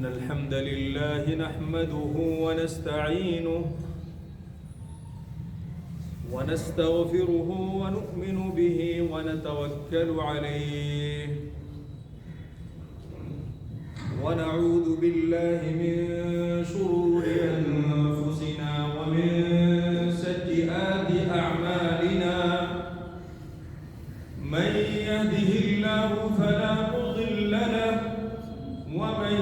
إن الحمد لله نحمده ونستعينه ونستغفره ونؤمن به ونتوكل عليه ونعوذ بالله من شرور أنفسنا ومن سيئات أعمالنا من يهده الله فلا مضل له ومن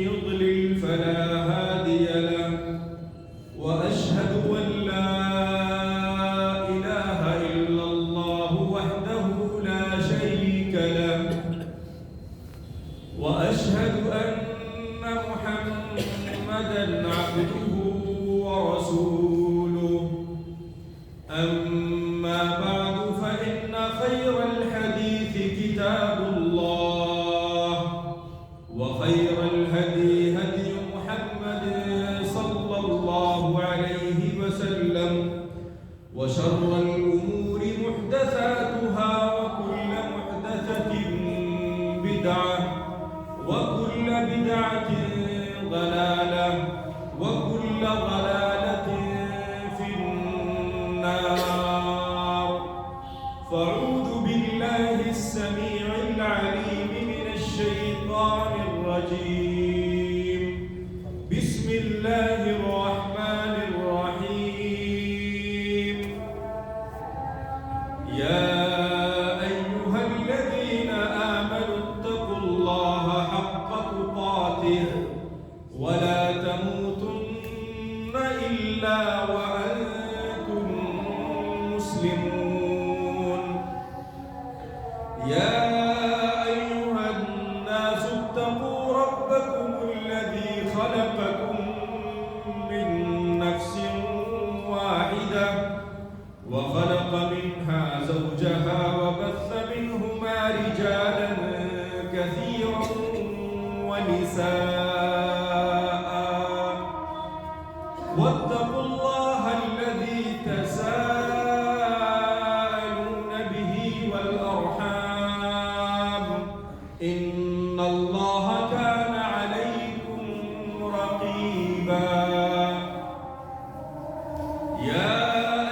يضلل فلا هادي له وأشهد أن لا إله إلا الله وحده لا شريك له وأشهد أن محمدًا عبده ورسوله أما بعد فإن خير الحديث كتاب الله وخير الهدي هدي محمد صلى الله عليه وسلم وشر الأمور محدثاتها وكل محدثة بدعة وكل بدعة ضلالة وكل ضلالة في النار فأعوذ بالله السميع العليم من الشيطان الرجيم بسم الله الرحمن الرحيم يا أيها الذين آمنوا اتقوا الله حق تقاته ولا تموتن إلا وأنتم مسلمون يا أيها الناس اتقوا ربكم الذي خلقكم من نفس واحدة وخلق منها زوجها وبث منهما رجالا كثيرا ونساء واتقوا الله الذي تساءلون به والأرحام إن الله كان عليكم رقيبا يا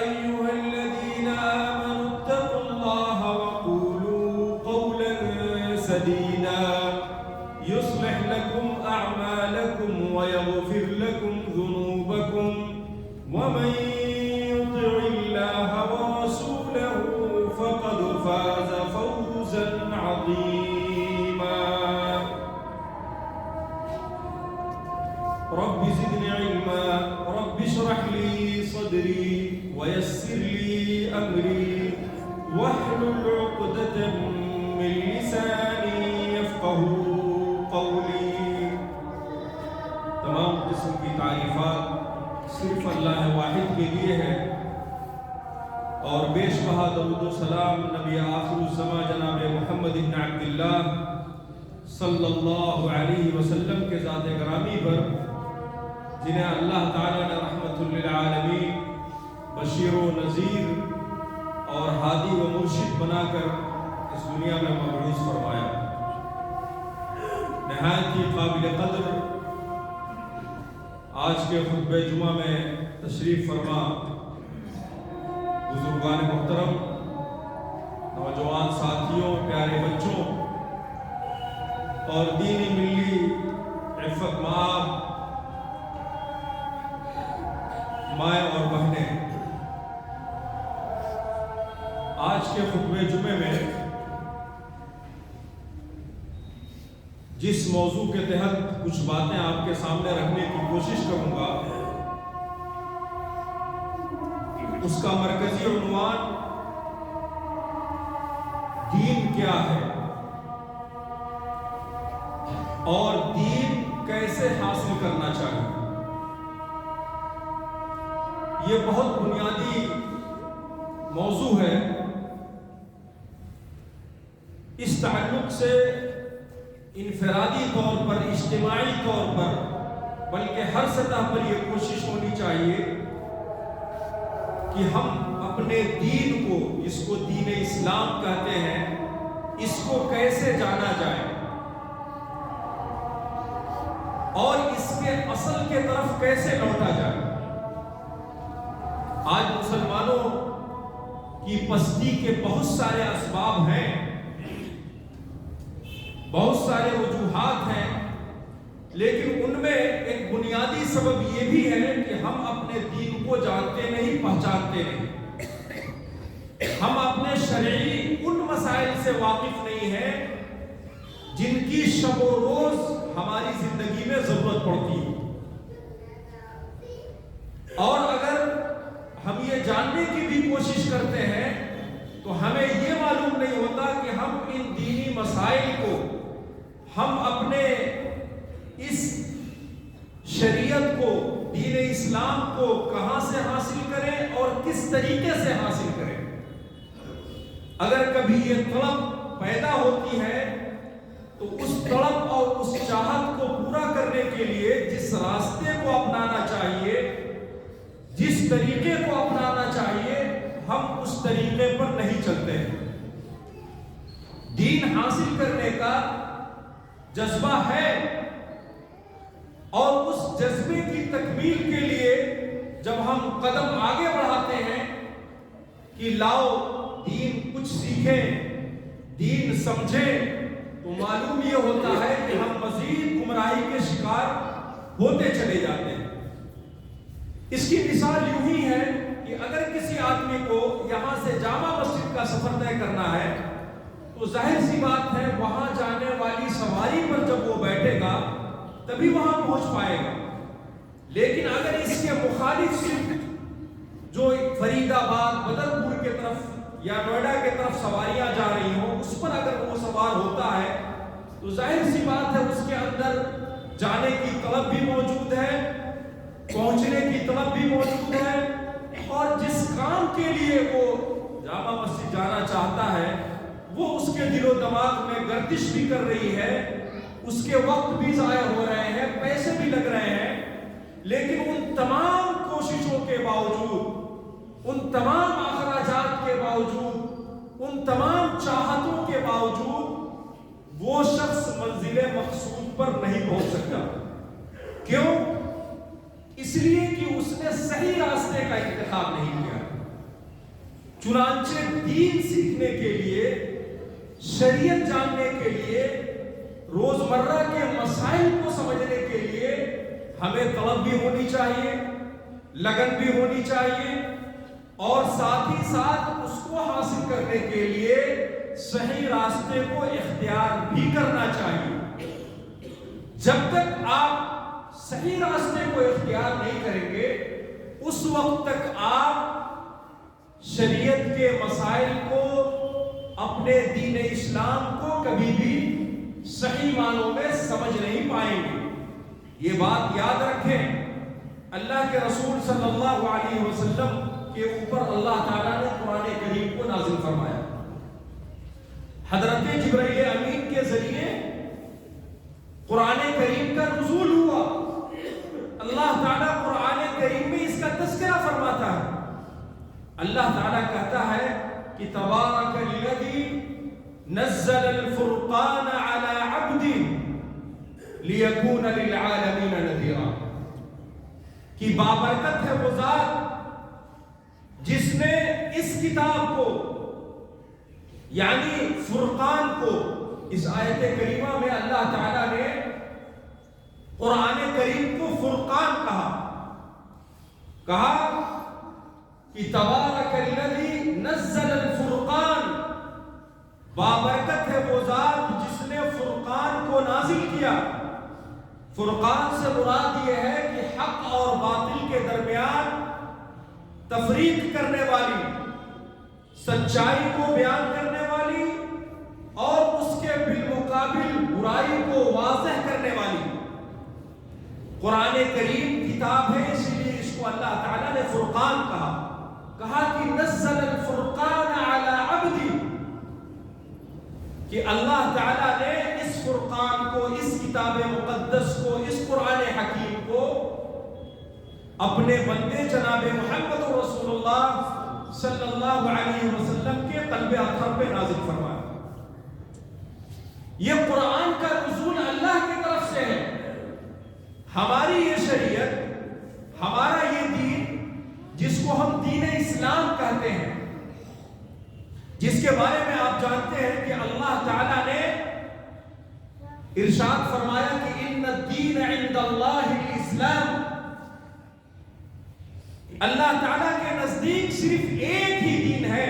أيها الذين آمنوا اتقوا الله وقولوا قولا سديدا يصلح لكم أعمالكم ويغفر لكم ذنوبكم ومن يطع الله ورسوله فقد فاز فوزا عظيما رب زدني علما رب اشرح لي صدري ويسر لي أمري واحلل عقدة من لساني يفقهوا قولی تمام قسم کی تعریفات صرف اللہ واحد کے لیے ہے اور بیش بہا درود و سلام نبی آخر الزمان جناب محمد بن عبداللہ صلی اللہ علیہ وسلم کے ذات گرامی پر جنہیں اللہ تعالیٰ نے رحمت للعالمین بشیر و نذیر اور ہادی و مرشد بنا کر اس دنیا میں مبعوث فرمایا نہایت ہی قابل قدر آج کے خطبہ جمعہ میں تشریف فرما بزرگان محترم نوجوان ساتھیوں پیارے بچوں اور دینی ملی عفت مآب مائیں اور بہنیں آج کے خطبہ جمعے میں جس موضوع کے تحت کچھ باتیں آپ کے سامنے رکھنے کی کوشش کروں گا اس کا مرکزی عنوان دین کیا ہے اور دین کیسے حاصل کرنا چاہیے۔ یہ بہت بنیادی موضوع ہے۔ اس تعلق سے انفرادی طور پر اجتماعی طور پر بلکہ ہر سطح پر یہ کوشش ہونی چاہیے کہ ہم اپنے دین کو جس کو دین اسلام کہتے ہیں اس کو کیسے جانا جائے۔ اور اس کے اصل کے طرف کیسے لوٹا جائے۔ آج مسلمانوں کی پستی کے بہت سارے اسباب ہیں، بہت سارے وجوہات ہیں، لیکن ان میں ایک بنیادی سبب یہ بھی ہے کہ ہم اپنے دین کو جانتے نہیں، پہچانتے نہیں۔ ہم اپنے شرعی ان مسائل سے واقف نہیں ہیں جن کی شب و روز ہماری زندگی میں ضرورت پڑتی ہے، اور اگر ہم یہ جاننے کی بھی کوشش کرتے ہیں تو ہمیں یہ معلوم نہیں ہوتا کہ ہم ان دینی مسائل کو ہم اپنے اس شریعت کو، دین اسلام کو کہاں سے حاصل کریں اور کس طریقے سے حاصل کریں۔ اگر کبھی یہ طلب پیدا ہوتی ہے تو اس طلب اور اس چاہت کو پورا کرنے کے لیے جس راستے کو اپنانا چاہیے، جس طریقے کو اپنانا چاہیے، ہم اس طریقے پر نہیں چلتے ہیں۔ دین حاصل کرنے کا جذبہ ہے، اور اس جذبے کی تکمیل کے لیے جب ہم قدم آگے بڑھاتے ہیں کہ لاؤ دین کچھ سیکھیں، دین سمجھیں، تو معلوم یہ ہوتا ہے کہ ہم مزید گمراہی کے شکار ہوتے چلے جاتے ہیں۔ اس کی مثال یوں ہی ہے کہ اگر کسی آدمی کو یہاں سے جامع مسجد کا سفر طے کرنا ہے تو ظاہر سی بات ہے وہاں جانے والی سواری پر جب وہ بیٹھے گا تبھی وہاں پہنچ پائے گا۔ لیکن اگر اس کے مخالف سمت جو فرید آباد، بدرپور کے طرف یا نوئیڈا کی طرف سواریاں جا رہی ہوں، اس پر اگر وہ سوار ہوتا ہے تو ظاہر سی بات ہے اس کے اندر جانے کی طلب بھی موجود ہے، پہنچنے کی طلب بھی موجود ہے، اور جس کام کے لیے وہ جامع مسجد جانا چاہتا ہے وہ اس کے دل و دماغ میں گردش بھی کر رہی ہے، اس کے وقت بھی ضائع ہو رہے ہیں، پیسے بھی لگ رہے ہیں، لیکن ان تمام کوششوں کے باوجود، ان تمام اخراجات کے باوجود، ان تمام چاہتوں کے باوجود وہ شخص منزل مقصود پر نہیں پہنچ سکتا۔ کیوں؟ اس لیے کہ اس نے صحیح راستے کا انتخاب نہیں کیا۔ چنانچہ دین سیکھنے کے لیے، شریعت جاننے کے لیے، روزمرہ کے مسائل کو سمجھنے کے لیے ہمیں طلب بھی ہونی چاہیے، لگن بھی ہونی چاہیے، اور ساتھ ہی ساتھ اس کو حاصل کرنے کے لیے صحیح راستے کو اختیار بھی کرنا چاہیے۔ جب تک آپ صحیح راستے کو اختیار نہیں کریں گے اس وقت تک آپ شریعت کے مسائل کو، اپنے دین اسلام کو کبھی بھی صحیح معنوں میں سمجھ نہیں پائیں گے۔ یہ بات یاد رکھیں، اللہ کے رسول صلی اللہ علیہ وسلم کے اوپر اللہ تعالیٰ نے قرآن کریم کو نازل فرمایا۔ حضرت جبرائیل امین کے ذریعے قرآن کریم کا نزول ہوا۔ اللہ تعالیٰ قرآن کریم میں اس کا تذکرہ فرماتا ہے۔ اللہ تعالیٰ کہتا ہے کہ تبارک الذی نزل الفرقان علی عبدہ لیکون للعالمین نذیرا، کہ بابرکت ہے وہ ذات جس نے اس کتاب کو، یعنی فرقان کو، اس آیت کریمہ میں اللہ تعالیٰ نے قرآن کریم کو فرقان کہا کہ تبارک الذی نزل الفرقان، بابرکت ہے وہ ذات جس نے فرقان کو نازل کیا۔ فرقان سے مراد یہ ہے کہ حق اور باطل کے درمیان تفریق کرنے والی، سچائی کو بیان کرنے والی، اور اس کے بالمقابل برائی کو واضح کرنے والی۔ قرآن کریم کتاب ہے، اس لیے اس کو اللہ تعالیٰ نے فرقان کہا کہ نزل الفرقان علی عبدہ، کہ اللہ تعالیٰ نے اس فرقان کو، اس کتاب مقدس کو، اس قرآن حکیم کو اپنے بندے جناب محمد رسول اللہ صلی اللہ علیہ وسلم کے قلب اطہر پہ نازل فرمایا۔ یہ قرآن کا نزول اللہ کی طرف سے ہے، ہماری یہ شریعت، ہمارا یہ دین جس کو ہم دین اسلام کہتے ہیں، جس کے بارے میں آپ جانتے ہیں کہ اللہ تعالیٰ نے ارشاد فرمایا کہ ان الدین عند اللہ الاسلام، اللہ تعالیٰ کے نزدیک صرف ایک ہی دین ہے،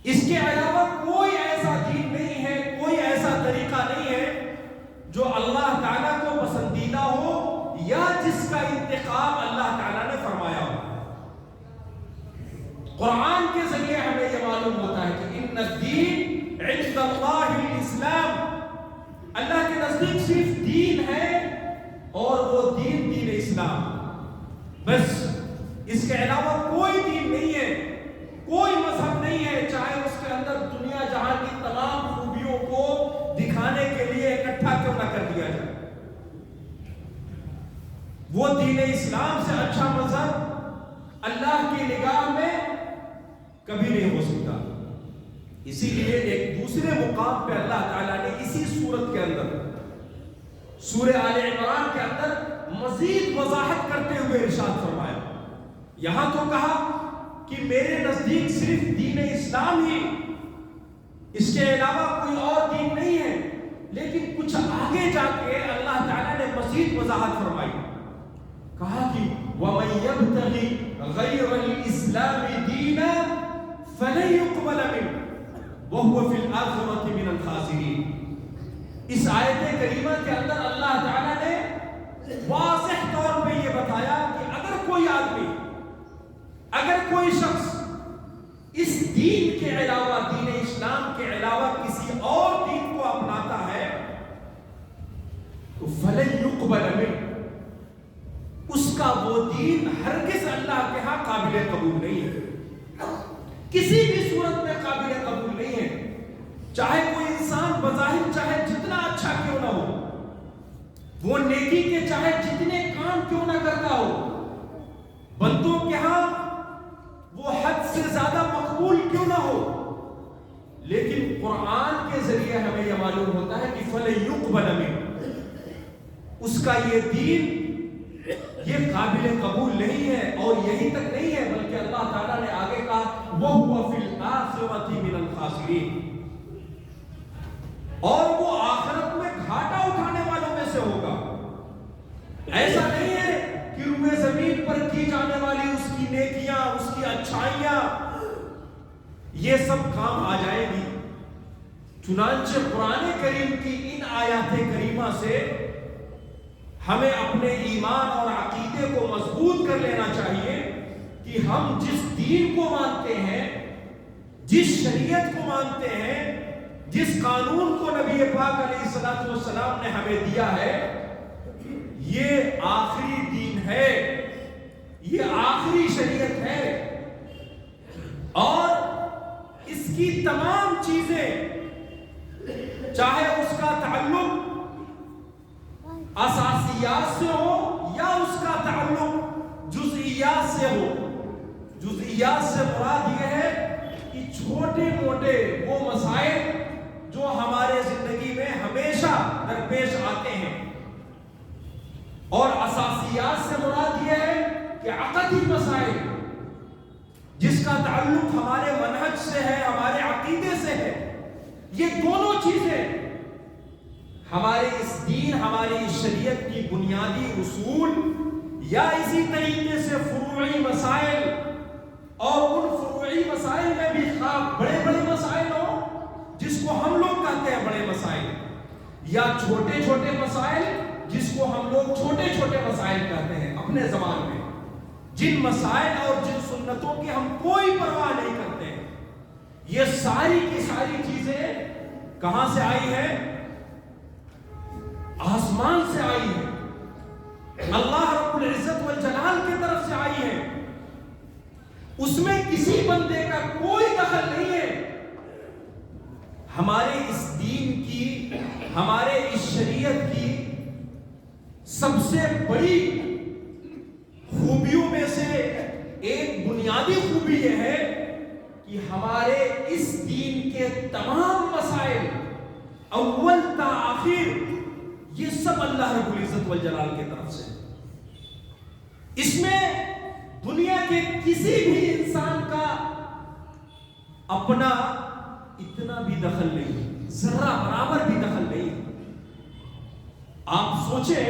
اس کے علاوہ کوئی ایسا دین نہیں ہے، کوئی ایسا طریقہ نہیں ہے جو اللہ تعالیٰ کو پسندیدہ ہو یا جس کا انتخاب اللہ تعالیٰ نے فرمایا ہو۔ قرآن کے ذریعے ہمیں یہ معلوم ہوتا ہے کہ ان الدین عند اللہ الاسلام، اللہ کے نزدیک صرف دین ہے اور وہ دین اسلام، بس اس کے علاوہ کوئی دین نہیں ہے، کوئی مذہب نہیں ہے، چاہے اس کے اندر دنیا جہاں کی تمام خوبیوں کو دکھانے کے لیے اکٹھا کیوں نہ کر دیا جائے، وہ دین اسلام سے اچھا مذہب اللہ کی نگاہ میں کبھی نہیں ہو سکتا۔ اسی لیے ایک دوسرے مقام پہ اللہ تعالیٰ نے اسی سورت کے اندر، سورہ آل عمران کے اندر مزید وضاحت کرتے ہوئے ارشاد فرمایا، یہاں تو کہا کہ میرے نزدیک صرف دین اسلام ہی، اس کے علاوہ کوئی اور دین نہیں ہے، لیکن کچھ آگے جا کے اللہ تعالیٰ نے مزید وضاحت فرمائی، کہا کہ وَمَن يَبْتَغِي غَيْرَ الْإِسْلَامِ دِينًا فَلَن يُقْبَلَ مِنْهُ وَهُوَ فِي الْآخِرَةِ مِنَ الْخَاسِرِينَ۔ اس آیت کریمہ کے اندر اللہ تعالیٰ نے واضح طور پہ یہ بتایا کہ اگر کوئی آدمی، اگر کوئی شخص اس دین کے علاوہ، دین اسلام کے علاوہ کسی اور دین کو اپناتا ہے تو فَلَن يُقْبَلَ مِنْهُ، اس کا وہ دین ہرگز اللہ کے ہاں قابل قبول نہیں ہے، کسی بھی صورت میں قابل قبول نہیں ہے، چاہے کوئی انسان بظاہر چاہے جتنا اچھا کیوں نہ ہو، وہ نیکی کے چاہے جتنے کام کیوں نہ کرتا ہو، بندوں کے ہاں وہ حد سے زیادہ مقبول کیوں نہ ہو، لیکن قرآن کے ذریعے ہمیں یہ معلوم ہوتا ہے کہ فَلَن يُقْبَلَ مِنْهُ، اس کا یہ دین یہ قابل قبول نہیں ہے، اور یہی تک نہیں ہے بلکہ اللہ تعالیٰ نے آگے کہا وَهُوَ فِي الْآخِرَةِ مِنَ الْخَاسِرِينَ، اور وہ آخرت میں گھاٹا اٹھانے والوں میں سے ہوگا۔ ایسا نہیں ہے کہ روئے زمین پر کی جانے والی اس کی نیکیاں، اس کی اچھائیاں، یہ سب کام آ جائے گی۔ چنانچہ قرآن کریم کی ان آیات کریمہ سے ہمیں اپنے ایمان اور عقیدے کو مضبوط کر لینا چاہیے کہ ہم جس دین کو مانتے ہیں، جس شریعت کو مانتے ہیں، جس قانون کو نبی پاک علیہ السلام نے ہمیں دیا ہے، یہ آخری دین ہے، یہ آخری شریعت ہے، اور اس کی تمام چیزیں، چاہے اس کا تعلق اساسیات سے ہو یا اس کا تعلق جزئیات سے ہو، جزئیات سے مراد یہ ہے کہ چھوٹے موٹے وہ مسائل جو ہمارے زندگی میں ہمیشہ درپیش آتے ہیں، اور اساسیات سے مراد یہ ہے کہ عقدی مسائل جس کا تعلق ہمارے منہج سے ہے، ہمارے عقیدے سے ہے، یہ دونوں چیزیں ہمارے اس دین، ہماری اس شریعت کی بنیادی اصول، یا اسی طریقے سے فروعی مسائل، اور ان فروعی مسائل میں بھی خواہ بڑے بڑے مسائل ہوں جس کو ہم لوگ کہتے ہیں بڑے مسائل، یا چھوٹے چھوٹے مسائل جس کو ہم لوگ چھوٹے چھوٹے مسائل کہتے ہیں اپنے زبان میں، جن مسائل اور جن سنتوں کی ہم کوئی پرواہ نہیں کرتے ہیں، یہ ساری کی ساری چیزیں کہاں سے آئی ہیں؟ آسمان سے آئی ہے، اللہ رب العزت والجلال کی طرف سے آئی ہے، اس میں کسی بندے کا کوئی دخل نہیں ہے۔ ہمارے اس دین کی، ہمارے اس شریعت کی سب سے بڑی خوبیوں میں سے ایک بنیادی خوبی یہ ہے کہ ہمارے اس دین کے تمام مسائل اول تا آخر سب اللہ رب العزت والجلال کی طرف سے. اس میں دنیا کے کسی بھی انسان کا اپنا اتنا بھی دخل نہیں، ذرہ برابر بھی دخل نہیں. آپ سوچیں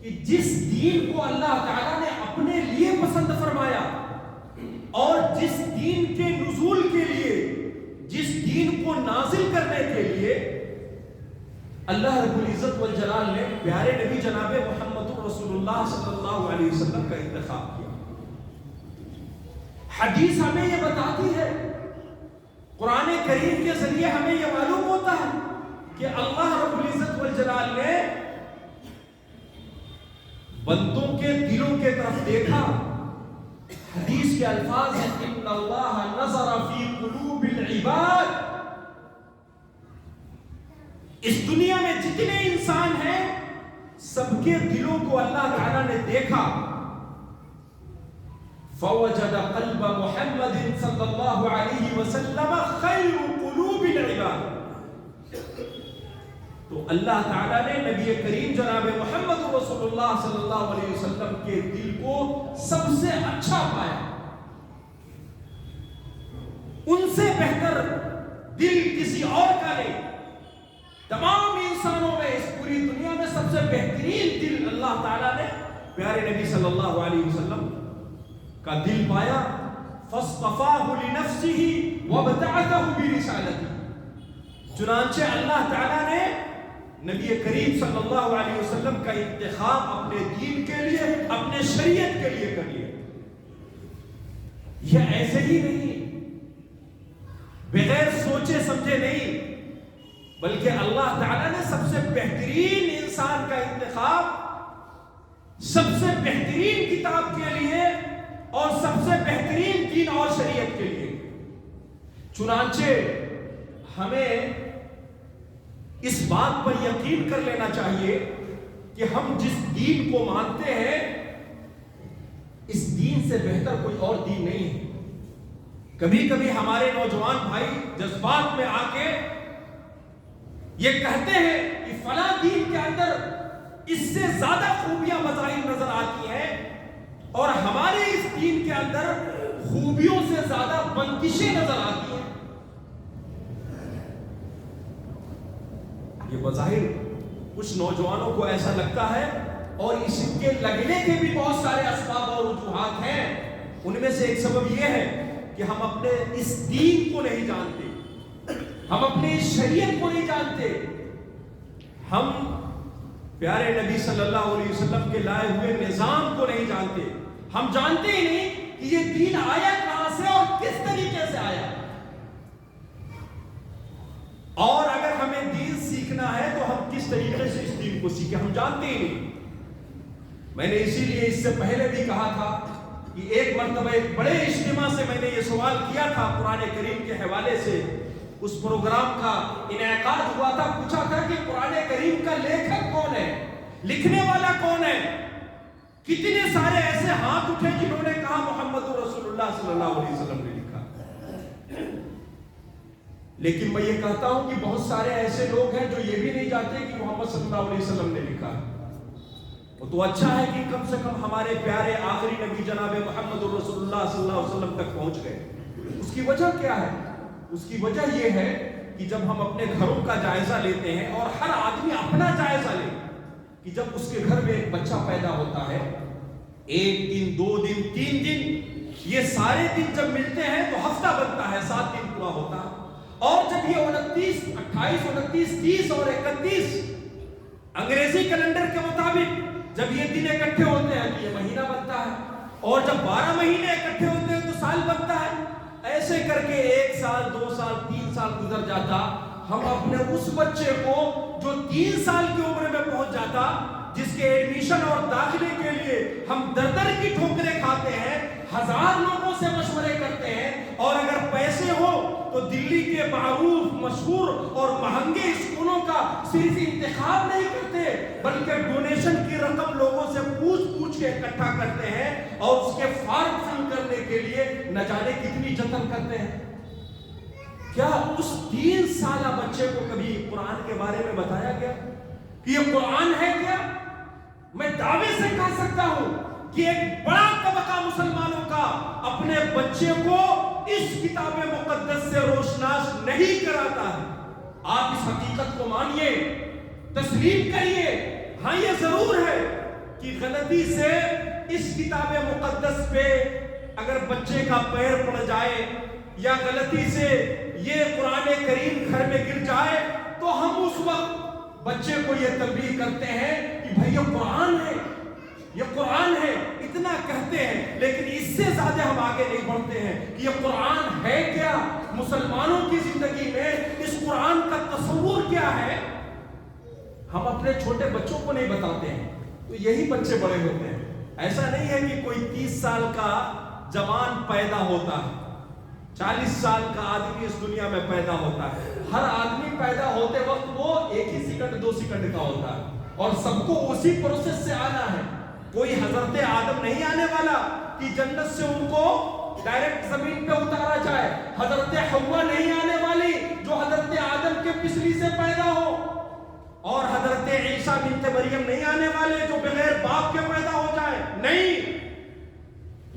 کہ جس دین کو اللہ تعالیٰ نے اپنے لیے پسند فرمایا اور جس دین کے نزول کے لیے، جس دین کو نازل کرنے کے لیے اللہ رب العزت والجلال نے پیارے نبی جناب محمد رسول اللہ صلی اللہ علیہ وسلم کا انتخاب کیا. حدیث ہمیں یہ بتاتی ہے، قرآن کریم کے ذریعے ہمیں یہ معلوم ہوتا ہے کہ اللہ رب العزت والجلال نے بندوں کے دلوں کے طرف دیکھا. حدیث کے الفاظ ہیں ان اللہ نظر فی قلوب العباد. اس دنیا میں جتنے انسان ہیں سب کے دلوں کو اللہ تعالیٰ نے دیکھا. فوجد قلب محمد صلی اللہ علیہ وسلم خیر قلوب العباد. تو اللہ تعالیٰ نے نبی کریم جناب محمد رسول اللہ صلی اللہ علیہ وسلم کے دل کو سب سے اچھا پایا. ان سے بہتر دل کسی اور کا نہیں. تمام انسانوں میں اس پوری دنیا میں سب سے بہترین دل اللہ تعالیٰ نے پیارے نبی صلی اللہ علیہ وسلم کا دل پایا. فاصطفاه لنفسه وابتعثه برسالته. چنانچہ اللہ تعالیٰ نے نبی کریم صلی اللہ علیہ وسلم کا انتخاب اپنے دین کے لیے، اپنے شریعت کے لیے کر لیا. یہ ایسے ہی نہیں، بغیر سوچے سمجھے نہیں، بلکہ اللہ تعالیٰ نے سب سے بہترین انسان کا انتخاب سب سے بہترین کتاب کے لیے اور سب سے بہترین دین اور شریعت کے لیے. چنانچہ ہمیں اس بات پر یقین کر لینا چاہیے کہ ہم جس دین کو مانتے ہیں اس دین سے بہتر کوئی اور دین نہیں ہے. کبھی کبھی ہمارے نوجوان بھائی جذبات میں آ کے یہ کہتے ہیں کہ فلاں دین کے اندر اس سے زیادہ خوبیاں مظاہر نظر آتی ہیں اور ہمارے اس دین کے اندر خوبیوں سے زیادہ بندشیں نظر آتی ہیں. یہ بظاہر کچھ نوجوانوں کو ایسا لگتا ہے اور اس کے لگنے کے بھی بہت سارے اسباب اور وجوہات ہیں. ان میں سے ایک سبب یہ ہے کہ ہم اپنے اس دین کو نہیں جانتے، ہم اپنے اس شریعت کو نہیں جانتے، ہم پیارے نبی صلی اللہ علیہ وسلم کے لائے ہوئے نظام کو نہیں جانتے. ہم جانتے ہی نہیں کہ یہ دین آیا کہاں سے اور کس طریقے سے آیا. اور اگر ہمیں دین سیکھنا ہے تو ہم کس طریقے سے اس دین کو سیکھیں ہم جانتے ہی نہیں. میں نے اسی لیے اس سے پہلے بھی کہا تھا کہ ایک مرتبہ ایک بڑے اجتماع سے میں نے یہ سوال کیا تھا قرآن کریم کے حوالے سے. اس پروگرام کا انعقاد ہوا تھا، پوچھا تھا کہ قرآن کریم کا لیکھک کون ہے، لکھنے والا کون ہے. کتنے سارے ایسے ہاتھ اٹھے جنہوں نے کہا محمد رسول اللہ صلی اللہ علیہ وسلم نے لکھا. لیکن میں یہ کہتا ہوں کہ بہت سارے ایسے لوگ ہیں جو یہ بھی نہیں جانتے کہ محمد صلی اللہ علیہ وسلم نے لکھا. وہ تو اچھا ہے کہ کم سے کم ہمارے پیارے آخری نبی جناب محمد رسول اللہ صلی اللہ علیہ وسلم تک پہنچ گئے. اس کی وجہ کیا ہے؟ اس کی وجہ یہ ہے کہ جب ہم اپنے گھروں کا جائزہ لیتے ہیں اور ہر آدمی اپنا جائزہ لے کہ جب اس کے گھر میں ایک بچہ پیدا ہوتا ہے، 1 دن 2 دن 3 دن، یہ سارے دن جب ملتے ہیں تو ہفتہ بنتا ہے، 7 دن پورا ہوتا ہے. اور جب یہ 29 28 29 30 اور 31 انگریزی کیلنڈر کے مطابق جب یہ دن اکٹھے ہوتے ہیں تو یہ مہینہ بنتا ہے. اور جب 12 مہینے اکٹھے ہوتے ہیں تو سال بنتا ہے. ایسے کر کے 1 سال 2 سال 3 سال گزر جاتا. ہم اپنے اس بچے کو جو 3 سال کی عمر میں پہنچ جاتا، جس کے ایڈمیشن اور داخلے کے لیے ہم در در کی ٹھوکریں کھاتے ہیں، 1000 لوگوں سے مشورے کرتے ہیں، اور اگر پیسے ہو تو دلی کے معروف مشہور اور مہنگے اسکولوں کا صرف انتخاب نہیں کرتے بلکہ ڈونیشن کی رقم لوگوں سے پوچھ کے اکٹھا کرتے ہیں اور اس کے فارم فل کرنے کے لیے نہ جانے کتنی جتن کرتے ہیں. کیا اس 3 سالہ بچے کو کبھی قرآن کے بارے میں بتایا گیا؟ کہ یہ قرآن ہے کیا؟ میں دعوے سے کہہ سکتا ہوں کہ ایک بڑا طبقہ مسلمانوں کا اپنے بچے کو اس کتاب مقدس سے روشناس نہیں کراتا ہے۔ آپ اس حقیقت کو مانیے، تسلیم کریے۔ ہاں یہ ضرور ہے کہ غلطی سے اس کتاب مقدس پہ اگر بچے کا پیر پڑ جائے یا غلطی سے یہ قرآن کریم گھر میں گر جائے تو ہم اس وقت بچے کو یہ تنبیہ کرتے ہیں کہ بھائی یہ قرآن ہے، یہ قرآن ہے، اتنا کہتے ہیں، لیکن اس سے زیادہ ہم آگے نہیں بڑھتے ہیں کہ یہ قرآن ہے کیا، مسلمانوں کی زندگی میں اس قرآن کا تصور کیا ہے۔ ہم اپنے چھوٹے بچوں کو نہیں بتاتے ہیں تو یہی بچے بڑے ہوتے ہیں۔ ایسا نہیں ہے کہ کوئی 30 سال کا جوان پیدا ہوتا ہے، 40 سال کا آدمی اس دنیا میں پیدا ہوتا ہے۔ ہر آدمی پیدا ہوتے وقت وہ 1 ہی سیکنڈ 2 سیکنڈ کا ہوتا ہے اور سب کو اسی پروسیس سے آنا ہے۔ کوئی حضرت آدم نہیں آنے والا کہ جنت سے ان کو ڈائریکٹ زمین پہ اتارا جائے۔ حضرت حوا نہیں آنے والی جو حضرت آدم کے پسلی سے پیدا ہو، اور حضرت عیسیٰ بنت مریم نہیں آنے والے جو بغیر باپ کے پیدا ہو جائے۔ نہیں،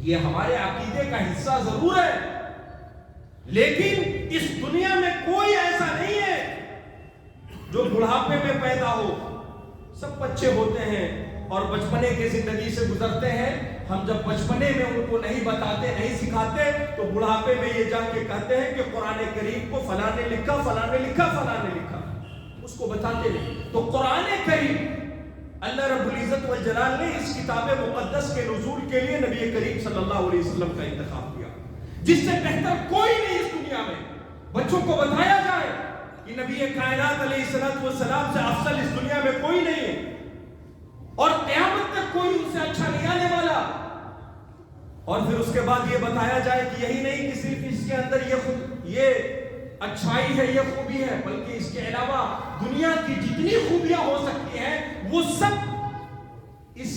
یہ ہمارے عقیدے کا حصہ ضرور ہے، لیکن اس دنیا میں کوئی ایسا نہیں ہے جو بڑھاپے میں پیدا ہو۔ سب بچے ہوتے ہیں اور بچپنے کی زندگی سے گزرتے ہیں۔ ہم جب بچپنے میں ان کو نہیں بتاتے، نہیں سکھاتے، تو بڑھاپے میں یہ جا کے کہتے ہیں کہ قرآن کریم کو فلاں نے لکھا، فلاں نے لکھا، فلاں نے لکھا، اس کو بتاتے نہیں۔ تو قرآن کریم اللہ رب العزت والجلال نے اس کتاب مقدس کے نزول کے لیے نبی کریم صلی اللہ علیہ وسلم کا انتخاب کیا، جس سے بہتر کوئی نہیں اس دنیا میں۔ بچوں کو بتایا جائے کہ نبی کائنات علیہ السلام سے افضل اس دنیا میں کوئی نہیں ہے اور قیامت تک کوئی ان سے اچھا نہیں آنے والا۔ اور پھر اس کے بعد یہ بتایا جائے کہ یہی نہیں کہ صرف اس کے اندر یہ اچھائی ہے، یہ خوبی ہے، بلکہ اس کے علاوہ دنیا کی جتنی خوبیاں ہو سکتی ہیں وہ سب اس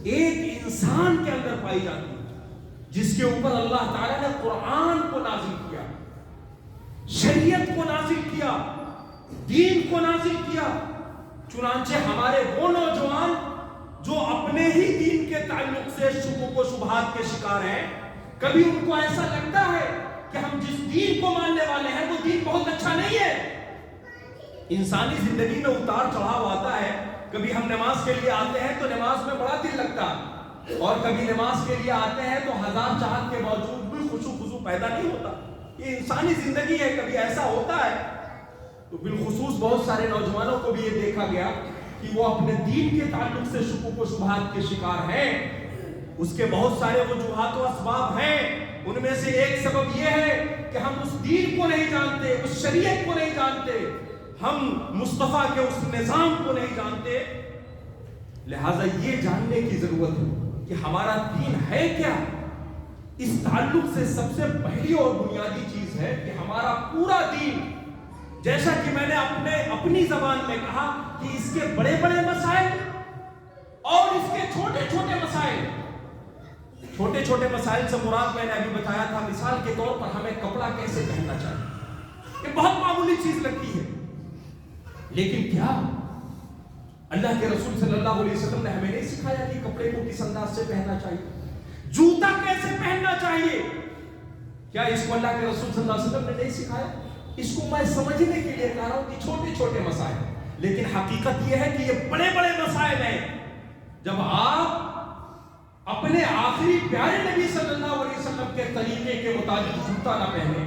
ایک انسان کے اندر پائی جاتی ہیں، جس کے اوپر اللہ تعالیٰ نے قرآن کو نازل کیا، شریعت کو نازل کیا، دین کو نازل کیا۔ چنانچہ ہمارے وہ نوجوان جو اپنے ہی دین کے تعلق سے شکوک و شبہات کے شکار ہیں، کبھی ان کو ایسا لگتا ہے کہ ہم جس دین کو ماننے والے ہیں وہ دین بہت اچھا نہیں ہے۔ انسانی زندگی میں اتار چڑھاؤ آتا ہے، کبھی ہم نماز کے لیے آتے ہیں تو نماز میں بڑا دل لگتا ہے، اور کبھی نماز کے لیے آتے ہیں تو ہزار چاہت کے باوجود بھی خضوع پیدا نہیں ہوتا۔ یہ انسانی زندگی ہے، کبھی ایسا ہوتا ہے۔ تو بالخصوص بہت سارے نوجوانوں کو بھی یہ دیکھا گیا کہ وہ اپنے دین کے تعلق سے شکوک و شبہات کے شکار ہیں۔ اس کے بہت سارے وجوہات و اسباب ہیں، ان میں سے ایک سبب یہ ہے کہ ہم اس دین کو نہیں جانتے، اس شریعت کو نہیں جانتے، ہم مصطفیٰ کے اس نظام کو نہیں جانتے۔ لہٰذا یہ جاننے کی ضرورت ہے کہ ہمارا دین ہے کیا۔ اس تعلق سے سب سے پہلی اور بنیادی چیز ہے کہ ہمارا پورا دین، جیسا کہ میں نے اپنی زبان میں کہا کہ اس کے بڑے بڑے مسائل اور اس کے چھوٹے چھوٹے مسائل۔ چھوٹے چھوٹے مسائل سے مراد میں نے ابھی بتایا تھا، مثال کے طور پر ہمیں کپڑا کیسے پہننا چاہیے، یہ بہت معمولی چیز لگتی ہے، لیکن کیا اللہ کے رسول صلی اللہ علیہ وسلم نے ہمیں نہیں سکھایا کہ کپڑے کو کس انداز سے پہننا چاہیے، جوتا کیسے پہننا چاہیے؟ کیا اس کو اللہ کے رسول صلی اللہ علیہ وسلم نے نہیں سکھایا؟ اس کو میں سمجھنے کے لیے کہہ رہا ہوں کہ چھوٹے چھوٹے مسائل، لیکن حقیقت یہ ہے کہ یہ بڑے بڑے مسائل ہیں۔ جب آپ اپنے آخری پیارے نبی صلی اللہ علیہ وسلم کے طریقے کے مطابق جوتا نہ پہنے،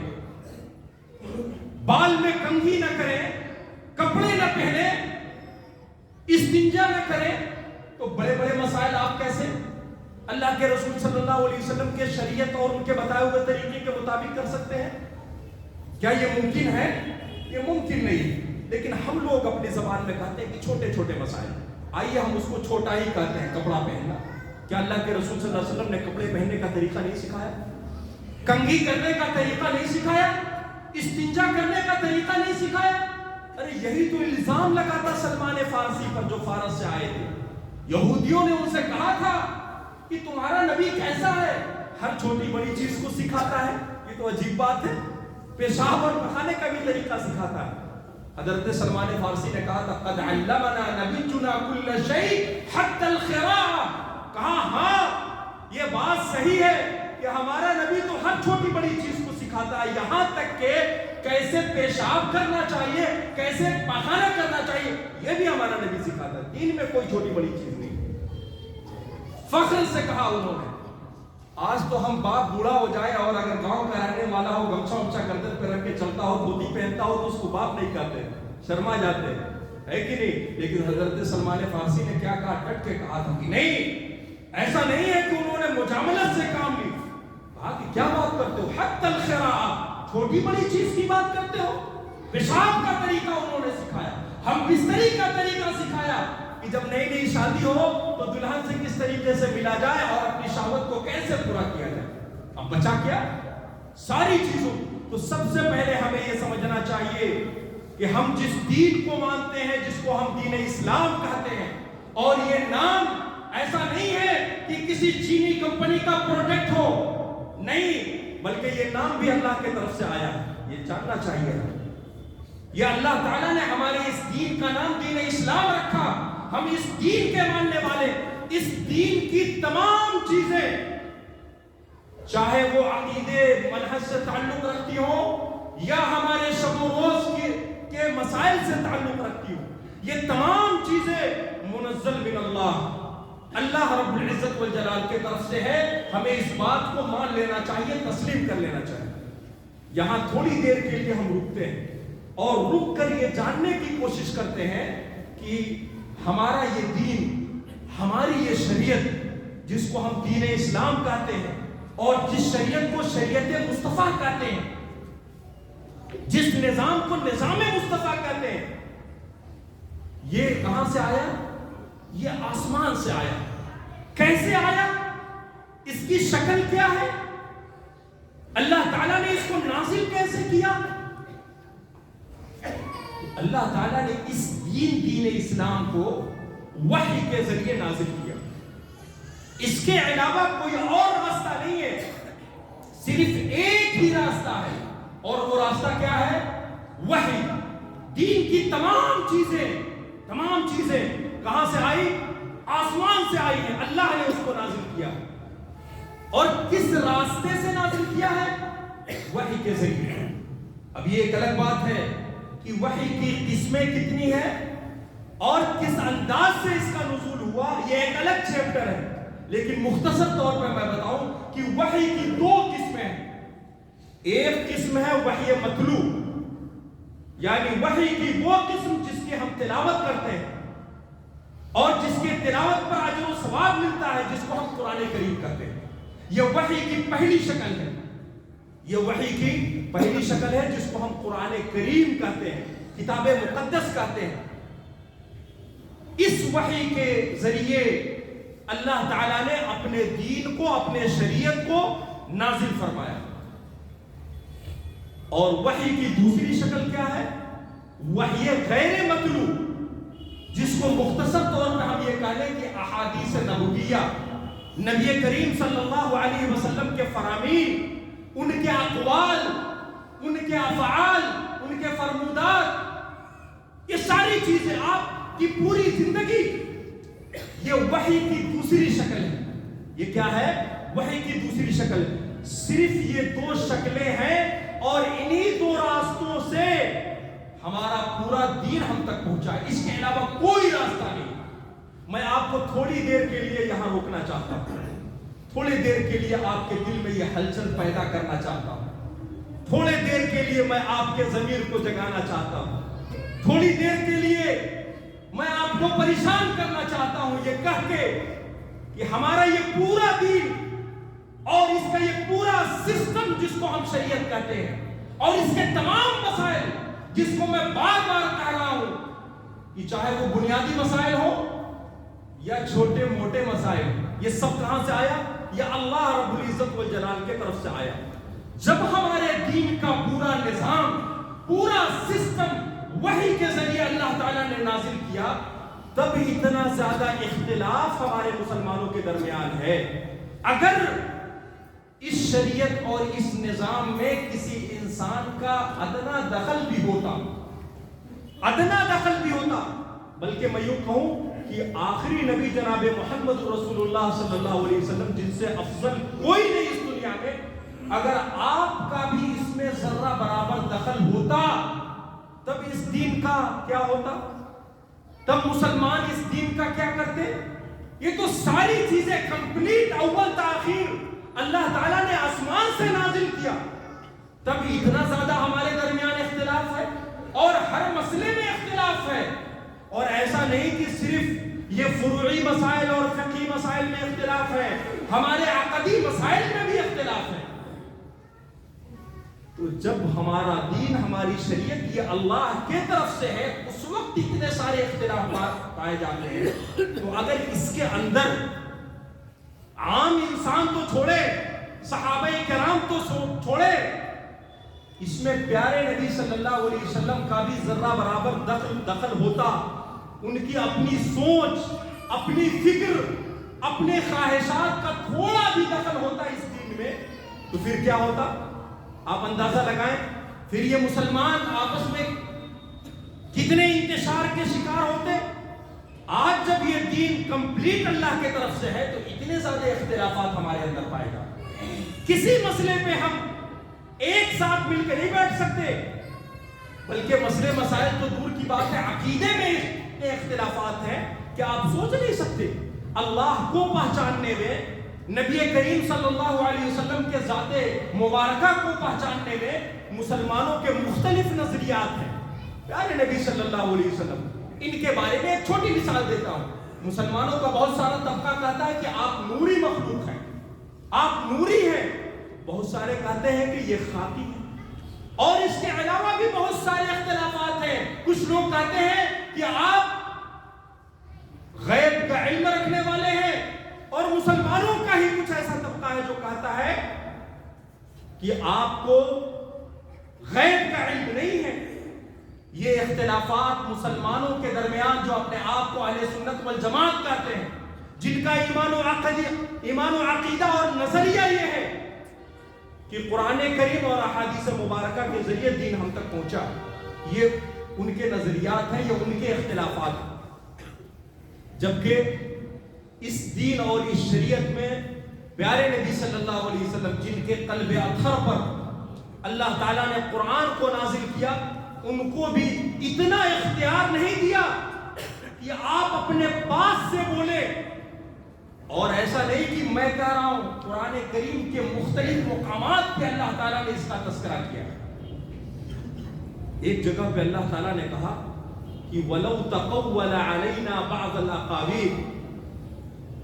بال میں کنگھی نہ کریں، کپڑے نہ پہنے، استنجا نہ کریں، تو بڑے بڑے مسائل آپ کیسے اللہ کے رسول صلی اللہ علیہ وسلم کے شریعت اور ان کے بتائے ہوئے طریقے کے مطابق کر سکتے ہیں؟ کیا یہ ممکن ہے؟ یہ ممکن نہیں، لیکن ہم لوگ اپنی زبان میں کہتے ہیں کہ چھوٹے چھوٹے مسائل، آئیے ہم اس کو چھوٹا ہی کہتے ہیں، کپڑا پہننا۔ کیا اللہ کے رسول صلی اللہ علیہ وسلم نے کپڑے پہننے کا طریقہ نہیں سکھایا؟ کنگھی کرنے کا طریقہ نہیں سکھایا؟ استنجا کرنے کا طریقہ نہیں سکھایا؟ ارے یہی تو الزام لگا تھا سلمان فارسی پر جو فارس سے آئے تھے۔ یہودیوں نے ان سے کہا تھا کہ تمہارا نبی کیسا ہے، ہر چھوٹی بڑی چیز کو سکھاتا ہے، یہ تو عجیب بات ہے، پیشاب اور پخانے کا بھی طریقہ سکھاتا ہے۔ حضرت سلمان فارسی نے کہا تھا قد علمنا نبینا کل شیء حتی القراءہ، کہا ہاں یہ بات صحیح ہے کہ ہمارا نبی تو ہر چھوٹی بڑی چیز کو سکھاتا ہے، یہاں تک کہ کیسے پیشاب کرنا چاہیے، کیسے پخانہ کرنا چاہیے، یہ بھی ہمارا نبی سکھاتا ہے، دین میں کوئی چھوٹی بڑی چیز نہیں۔ فخر سے کہا انہوں نے۔ آج تو ہم باپ بوڑھا ہو جائے اور اگر گاؤں کا رہنے والا ہو، گمچھا ومچھا گردن پہ رکھ کے چلتا ہو، دھوتی پہنتا ہو، تو اس کو باپ نہیں کہتے، شرما جاتے ہیں، ہے کہ نہیں؟ لیکن حضرت سلمان فارسی نے کیا کہا؟ ڈٹ کے کہا تھا کہ نہیں، ایسا نہیں ہے کہ انہوں نے مجاملت سے کام لی۔ کہا کہ کیا بات کرتے ہو؟ حتی القراءہ، چھوٹی بڑی چیز کی بات کرتے ہو؟ پیشاب کا طریقہ انہوں نے سکھایا، ہم بستری کا طریقہ سکھایا کہ جب نئی نئی شادی ہو تو دلہن سے کس طریقے سے ملا جائے اور اپنی شہوت کو کیسے پورا کیا جائے۔ اب بچا کیا؟ ساری چیزوں۔ تو سب سے پہلے ہمیں یہ سمجھنا چاہیے کہ ہم جس دین کو مانتے ہیں، جس کو ہم دین اسلام کہتے ہیں، اور یہ نام ایسا نہیں ہے کہ کسی چینی کمپنی کا پروڈکٹ ہو، نہیں، بلکہ یہ نام بھی اللہ کی طرف سے آیا ہے، یہ جاننا چاہیے۔ یہ اللہ تعالیٰ نے ہمارے اس دین کا نام دین اسلام رکھا، ہم اس دین کے ماننے والے، اس دین کی تمام چیزیں، چاہے وہ عقیدے منہج سے تعلق رکھتی ہوں یا ہمارے شب و روز کے مسائل سے تعلق رکھتی ہوں، یہ تمام چیزیں منزل من اللہ رب العزت والجلال کے طرف سے ہے۔ ہمیں اس بات کو مان لینا چاہیے، تسلیم کر لینا چاہیے۔ یہاں تھوڑی دیر کے لیے ہم رکتے ہیں اور رک کر یہ جاننے کی کوشش کرتے ہیں کہ ہمارا یہ دین، ہماری یہ شریعت جس کو ہم دین اسلام کہتے ہیں، اور جس شریعت کو شریعت مصطفیٰ کہتے ہیں، جس نظام کو نظام مصطفیٰ کہتے ہیں، یہ کہاں سے آیا؟ یہ آسمان سے آیا۔ کیسے آیا؟ اس کی شکل کیا ہے؟ اللہ تعالیٰ نے اس کو نازل کیسے کیا؟ اللہ تعالیٰ نے اس دین اسلام کو وحی کے ذریعے نازل کیا۔ اس کے علاوہ کوئی اور راستہ نہیں ہے، صرف ایک ہی راستہ ہے، اور وہ راستہ کیا ہے؟ وحی۔ دین کی تمام چیزیں کہاں سے آئی؟ آسمان سے آئی ہیں، اللہ نے اس کو نازل کیا۔ اور کس راستے سے نازل کیا ہے؟ وحی کے ذریعے۔ اب یہ ایک الگ بات ہے کہ وحی کی قسمیں کتنی ہیں اور کس انداز سے اس کا نزول ہوا، یہ ایک الگ چیپٹر ہے، لیکن مختصر طور پر میں بتاؤں کہ وحی کی دو قسمیں ہیں۔ ایک قسم ہے وحی متلو، یعنی وحی کی وہ قسم جس کی ہم تلاوت کرتے ہیں اور جس کے تلاوت پر اجر و ثواب ملتا ہے، جس کو ہم قرآن کریم کہتے ہیں۔ یہ وحی کی پہلی شکل ہے، یہ وحی کی پہلی شکل ہے جس کو ہم قرآن کریم کہتے ہیں، کتاب مقدس کہتے ہیں۔ اس وحی کے ذریعے اللہ تعالیٰ نے اپنے دین کو، اپنے شریعت کو نازل فرمایا۔ اور وحی کی دوسری شکل کیا ہے؟ وحی غیر متلو، جس کو مختصر طور پر ہم یہ کہہ لیں کہ احادیث نبویہ، نبی کریم صلی اللہ علیہ وسلم کے فرامین، ان کے اقوال، ان کے افعال، ان کے فرمودات، یہ ساری چیزیں، آپ کی پوری زندگی، یہ وحی کی دوسری شکل ہے۔ یہ کیا ہے؟ وحی کی دوسری شکل۔ صرف یہ دو شکلیں ہیں اور انہی دو راستوں سے ہمارا پورا دین ہم تک پہنچا ہے، اس کے علاوہ کوئی راستہ نہیں۔ میں آپ کو تھوڑی دیر کے لیے یہاں روکنا چاہتا ہوں، تھوڑی دیر کے لیے آپ کے دل میں یہ ہلچل پیدا کرنا چاہتا ہوں، تھوڑی دیر کے لیے میں آپ کے ضمیر کو جگانا چاہتا ہوں، تھوڑی دیر کے لیے میں آپ کو پریشان کرنا چاہتا ہوں یہ کہہ کے کہ ہمارا یہ پورا دین اور اس کا یہ پورا سسٹم جس کو ہم شریعت کہتے ہیں، اور اس کے تمام مسائل جس کو میں بار بار کہہ رہا ہوں کہ چاہے وہ بنیادی مسائل ہو یا چھوٹے موٹے مسائل، یہ سب کہاں سے آیا؟ یہ اللہ رب العزت والجلال کے طرف سے آیا۔ جب ہمارے دین کا پورا نظام، پورا سسٹم وحی کے ذریعے اللہ تعالیٰ نے نازل کیا، تب اتنا زیادہ اختلاف ہمارے مسلمانوں کے درمیان ہے۔ اگر اس شریعت اور اس نظام میں کسی انسان کا ادنا دخل بھی ہوتا ادنا دخل بھی ہوتا، بلکہ میں یوں کہوں کہ آخری نبی جناب محمد رسول اللہ صلی اللہ علیہ وسلم، جن سے افضل کوئی نہیں اس دنیا میں، اگر آپ کا بھی اس میں ذرہ برابر دخل ہوتا تب اس دین کا کیا ہوتا؟ تب مسلمان اس دین کا کیا کرتے؟ یہ تو ساری چیزیں کمپلیٹ اول تاخیر اللہ تعالیٰ نے آسمان سے نازل کیا، تب اتنا زیادہ ہمارے درمیان اختلاف ہے اور ہر مسئلے میں اختلاف ہے. اور ایسا نہیں کہ صرف یہ فروعی مسائل اور فقہی مسائل میں اختلاف ہے، ہمارے عقدی مسائل میں بھی اختلاف ہے. تو جب ہمارا دین، ہماری شریعت یہ اللہ کے طرف سے ہے، اس وقت اتنے سارے اختلافات پائے جاتے ہیں. تو اگر اس کے اندر عام انسان تو چھوڑے، صحابہ کرام تو چھوڑے، اس میں پیارے نبی صلی اللہ علیہ وسلم کا بھی ذرہ برابر دخل ہوتا، ان کی اپنی سوچ، اپنی فکر، اپنے خواہشات کا تھوڑا بھی دخل ہوتا اس دین میں، تو پھر کیا ہوتا؟ آپ اندازہ لگائیں، پھر یہ مسلمان آپس میں کتنے انتشار کے شکار ہوتے. آج جب یہ دین کمپلیٹ اللہ کے طرف سے ہے تو اتنے زیادہ اختلافات ہمارے اندر پائے جاتے. کسی مسئلے پہ ہم ایک ساتھ مل کے نہیں بیٹھ سکتے، بلکہ مسئلے مسائل تو دور کی بات ہے، عقیدے میں اتنے اختلافات ہیں کہ آپ سوچ نہیں سکتے. اللہ کو پہچاننے میں، نبی کریم صلی اللہ علیہ وسلم کے ذات مبارکہ کو پہچاننے میں مسلمانوں کے مختلف نظریات ہیں. پیارے نبی صلی اللہ علیہ وسلم، ان کے بارے میں ایک چھوٹی مثال دیتا ہوں. مسلمانوں کا بہت سارا طبقہ کہتا ہے کہ آپ نوری مخلوق ہیں، آپ نوری ہیں. بہت سارے کہتے ہیں کہ یہ خاکی ہے. اور اس کے علاوہ بھی بہت سارے اختلافات ہیں. کچھ لوگ کہتے ہیں کہ آپ غیب کا علم رکھنے والے ہیں، اور مسلمانوں کا ہی کچھ ایسا طبقہ ہے جو کہتا ہے کہ آپ کو غیب کا علم نہیں ہے. یہ اختلافات مسلمانوں کے درمیان جو اپنے آپ کو اہل سنت والجماعت کہتے ہیں، جن کا ایمان و عقیدہ اور نظریہ یہ ہے کہ قرآن کریم اور احادیث مبارکہ کے ذریعے دین ہم تک پہنچا، یہ ان کے نظریات ہیں، یہ ان کے اختلافات ہیں. جبکہ اس دین اور اس شریعت میں پیارے نبی صلی اللہ علیہ وسلم، جن کے قلب اطہر پر اللہ تعالیٰ نے قرآن کو نازل کیا، ان کو بھی اتنا اختیار نہیں دیا کہ آپ اپنے پاس سے بولے. اور ایسا نہیں کہ میں کہہ رہا ہوں، قرآن کریم کے مختلف مقامات پہ اللہ تعالیٰ نے اس کا تذکرہ کیا. ایک جگہ پہ اللہ تعالیٰ نے کہا کہ وَلَوْ تَقَوَّلَ عَلَيْنَا بَعْضَ الْأَقَاوِيلِ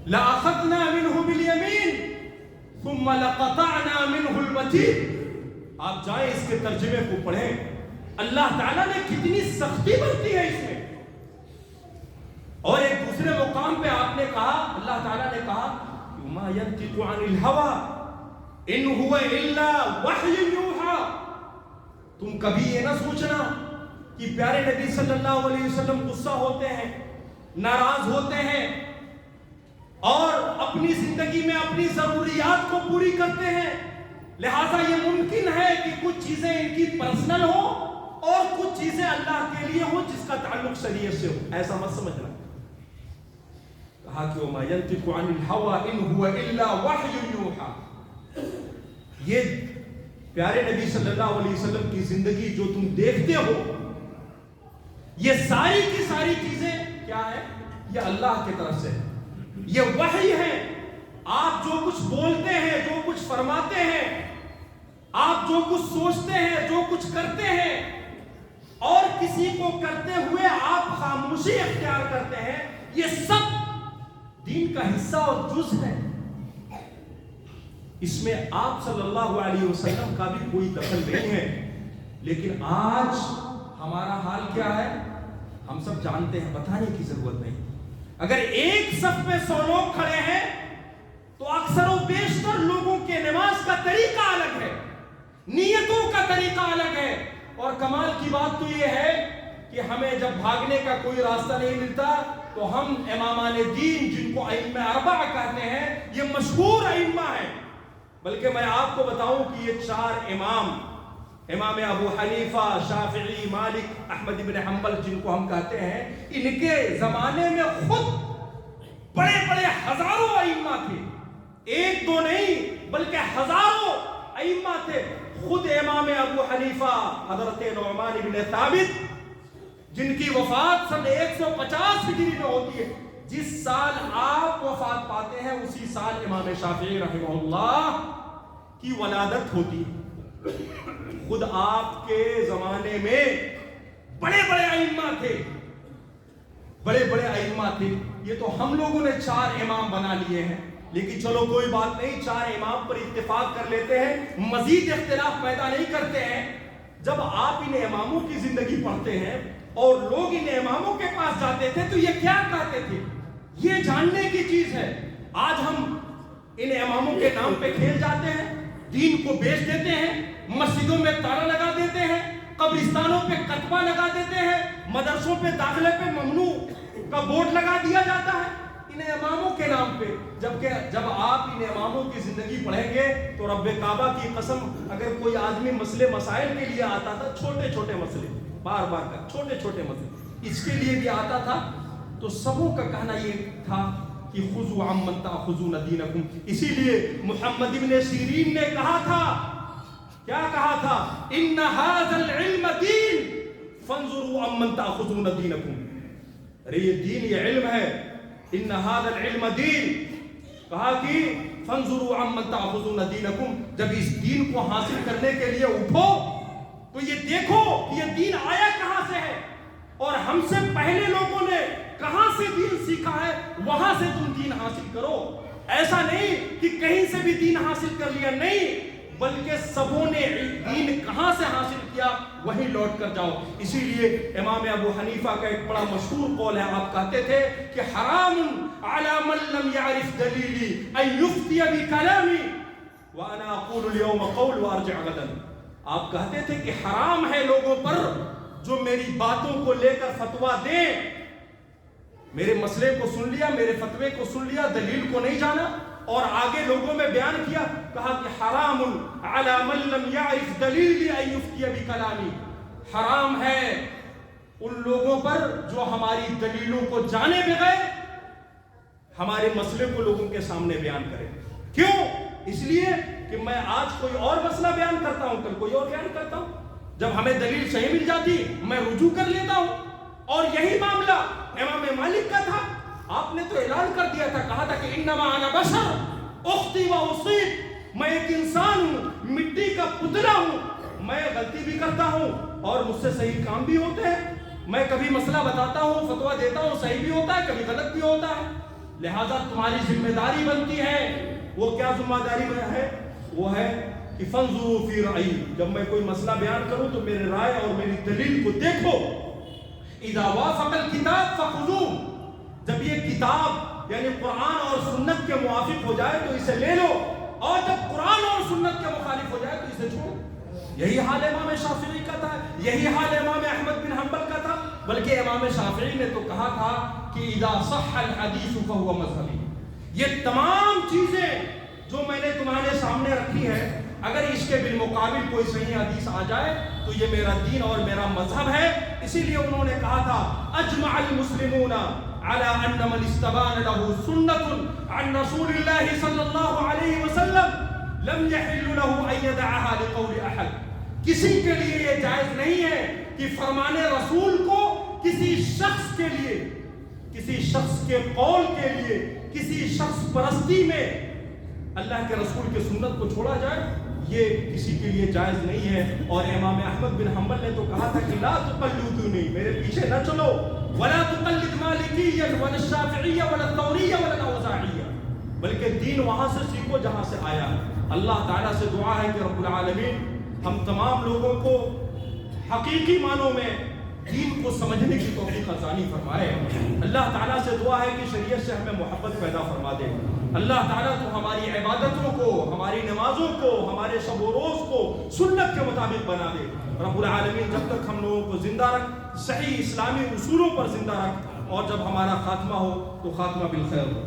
لَأَخَذْنَا مِنْهُ بِالْيَمِينِ ثُمَّ لَقَطَعْنَا مِنْهُ الْوَتِينَ. آپ جائیں اس کے ترجمے کو پڑھیں، اللہ تعالیٰ نے کتنی سختی برتی ہے اس میں. اور ایک دوسرے مقام پہ آپ نے کہا، اللہ تعالیٰ نے کہا مَا يَنْطِقُ عَنِ الْهَوَىٰ إِنْ هُوَ إِلَّا وَحْيٌ يُوحَىٰ. تم کبھی یہ نہ سوچنا کہ پیارے نبی صلی اللہ علیہ وسلم غصہ ہوتے ہیں، ناراض ہوتے ہیں، اور اپنی زندگی میں اپنی ضروریات کو پوری کرتے ہیں. لہٰذا یہ ممکن ہے کہ کچھ چیزیں ان کی پرسنل ہو اور کچھ چیزیں اللہ کے لیے ہو جس کا تعلق شریعت سے ہو. ایسا مت سمجھنا. کہا کہ وَمَا يَنْطِقُ عَنِ الْهَوَىٰ إِنْ هُوَ إِلَّا وَحْيٌ يُوحَىٰ. یہ پیارے نبی صلی اللہ علیہ وسلم کی زندگی جو تم دیکھتے ہو، یہ ساری کی ساری چیزیں کیا ہے؟ یہ اللہ کی طرف سے ہے، یہ وحی ہے. آپ جو کچھ بولتے ہیں، جو کچھ فرماتے ہیں، آپ جو کچھ سوچتے ہیں، جو کچھ کرتے ہیں، اور کسی کو کرتے ہوئے آپ خاموشی اختیار کرتے ہیں، یہ سب دین کا حصہ اور جز ہے. اس میں آپ صلی اللہ علیہ وسلم کا بھی کوئی دخل نہیں ہے. لیکن آج ہمارا حال کیا ہے ہم سب جانتے ہیں، بتانے کی ضرورت نہیں. اگر ایک صف میں 100 لوگ کھڑے ہیں تو اکثر و بیشتر لوگوں کے نماز کا طریقہ الگ ہے، نیتوں کا طریقہ الگ ہے. اور کمال کی بات تو یہ ہے کہ ہمیں جب بھاگنے کا کوئی راستہ نہیں ملتا تو ہم امامان دین، جن کو ائمہ اربعہ کہتے ہیں، یہ مشہور ائمہ ہیں. بلکہ میں آپ کو بتاؤں کہ یہ 4 امام امام ابو حنیفہ، شافعی، مالک، احمد بن حنبل جن کو ہم کہتے ہیں، ان کے زمانے میں خود بڑے بڑے ہزاروں ائمہ تھے، ایک دو نہیں بلکہ ہزاروں ائمہ تھے۔ خود امام ابو حنیفہ حضرت نعمان بن ثابت جن کی وفات سن 150 ہجری میں ہوتی ہے، جس سال آپ وفات پاتے ہیں اسی سال امام شافعی رحمہ اللہ کی ولادت ہوتی ہے۔ خود آپ کے زمانے میں بڑے بڑے ائمہ تھے، بڑے بڑے ائمہ تھے۔ یہ تو ہم لوگوں نے 4 امام بنا لیے ہیں، لیکن چلو کوئی بات نہیں، 4 امام پر اتفاق کر لیتے ہیں، مزید اختلاف پیدا نہیں کرتے ہیں۔ جب آپ ان اماموں کی زندگی پڑھتے ہیں اور لوگ ان اماموں کے پاس جاتے تھے تو یہ کیا کہتے تھے، یہ جاننے کی چیز ہے۔ آج ہم ان اماموں کے نام پہ کھیل جاتے ہیں، دین کو بیچ دیتے ہیں، مسجدوں میں تالا لگا دیتے ہیں، قبرستانوں پہ کتبہ لگا دیتے ہیں، مدرسوں پہ داخلے پہ ممنوع کا بورڈ لگا دیا جاتا ہے ان اماموں کے نام پہ۔ جبکہ جب آپ ان اماموں کی زندگی پڑھیں گے تو رب کعبہ کی قسم، اگر کوئی آدمی مسئلے مسائل کے لیے آتا تھا، چھوٹے چھوٹے مسئلے، بار بار کا چھوٹے چھوٹے مسئلے اس کے لیے بھی آتا تھا، تو سبوں کا کہنا یہ تھا کہ خذوا عمن تأخذون دینکم۔ اسی لیے محمد ابن سیرین نے کہا تھا، کیا کہا تھا؟ ان ھذا العلم دین فانظروا عمن تأخذون دینکم۔ ارے یہ دین، یہ علم ہے، ان ھذا العلم دین، کہا کہ فانظروا عمن تأخذون دینکم، جب اس دین کو حاصل کرنے کے لیے اٹھو تو یہ دیکھو کہ یہ دین آیا کہاں سے ہے، اور ہم سے پہلے لوگوں نے کہاں سے دین سیکھا ہے، وہاں سے تم دین حاصل کرو۔ ایسا نہیں کہ کہیں سے بھی دین حاصل کر لیا، نہیں، بلکہ سبوں نے دین کہاں سے حاصل کیا وہیں لوٹ کر جاؤ۔ اسی لیے امام ابو حنیفہ کا ایک بڑا مشہور قول ہے، آپ کہتے تھے کہ حرام علی من لم یعرف دلیلی ان یفتی بکلامی وانا اقول اليوم قول وارجع غدا۔ آپ کہتے تھے کہ حرام ہے لوگوں پر جو میری باتوں کو لے کر فتویٰ دیں، میرے مسئلے کو سن لیا، میرے فتوے کو سن لیا، دلیل کو نہیں جانا اور آگے لوگوں میں بیان کیا، کہا کہ حرام علی من لم یعرف دلیلی ان یفتی بکلامی، حرام ہے ان لوگوں پر جو ہماری دلیلوں کو جانے بغیر ہمارے مسئلے کو لوگوں کے سامنے بیان کرے۔ کیوں؟ اس لیے کہ میں آج کوئی اور مسئلہ بیان کرتا ہوں، کل کوئی اور بیان کرتا ہوں، جب ہمیں دلیل صحیح مل جاتی میں رجوع کر لیتا ہوں۔ اور یہی معاملہ امام مالک کا تھا، آپ نے تو اعلان کر دیا تھا، کہا تھا کہ انما انا بشر اخطی و اصیب، میں ایک انسان ہوں، مٹی کا پتلا ہوں، میں غلطی بھی کرتا ہوں اور مجھ سے صحیح کام بھی ہوتے ہیں، میں کبھی مسئلہ بتاتا ہوں، فتویٰ دیتا ہوں، صحیح بھی ہوتا ہے، کبھی غلط بھی ہوتا ہے، لہذا تمہاری ذمہ داری بنتی ہے۔ وہ کیا ذمہ داری ہے؟ وہ ہے کہ فانظروا فی رأیی، جب میں کوئی مسئلہ بیان کروں تو میرے رائے اور میری دلیل کو دیکھو۔ اذا وافق الکتاب فخذوہ، جب یہ کتاب یعنی قرآن اور سنت کے موافق ہو جائے تو اسے لے لو، اور جب قرآن اور سنت کے مخالف ہو جائے تو اسے چھوڑو۔ یہی حال امام شافعی کا تھا، یہی حال امام احمد بن حنبل کا تھا، بلکہ امام شافعی نے تو کہا تھا کہ اذا صح الحدیث فهو مذہبی، یہ تمام چیزیں جو میں نے تمہارے سامنے رکھی ہے، اگر اس کے بالمقابل کوئی صحیح حدیث آ جائے تو یہ میرا دین اور میرا مذہب ہے۔ اسی لیے انہوں نے کہا تھا اجمع المسلمون على ان من استبان له سنة عن رسول الله صلی اللہ علیہ وسلم لم يحل له ان يدعها لقول احد، کسی کے لیے یہ جائز نہیں ہے کہ فرمان رسول کو کسی شخص کے لیے، کسی شخص کے قول کے لیے، کسی شخص پرستی میں اللہ کے رسول کے سنت کو چھوڑا جائے، یہ کسی کے لیے جائز نہیں ہے۔ اور امام احمد بن حنبل نے تو کہا تھا کہ لا تقلدونی، میرے پیچھے نہ چلو، ولا تقلد مالکیا ولا الشافعیہ ولا الثوریہ ولا الاوزاعیہ، بلکہ دین وہاں سے سیکھو جہاں سے آیا ہے۔ اللہ تعالیٰ سے دعا ہے کہ رب العالمین ہم تمام لوگوں کو حقیقی معنوں میں دین کو سمجھنے کی توفیق عطا فرمائے۔ اللہ تعالیٰ سے دعا ہے کہ شریعت سے ہمیں محبت پیدا فرما دے۔ اللہ تعالیٰ تو ہماری عبادتوں کو، ہماری نمازوں کو، ہمارے شب و روز کو سنت کے مطابق بنا دے۔ رب العالمین جب تک ہم لوگوں کو زندہ رکھ، صحیح اسلامی اصولوں پر زندہ رکھ، اور جب ہمارا خاتمہ ہو تو خاتمہ بالخیر ہو۔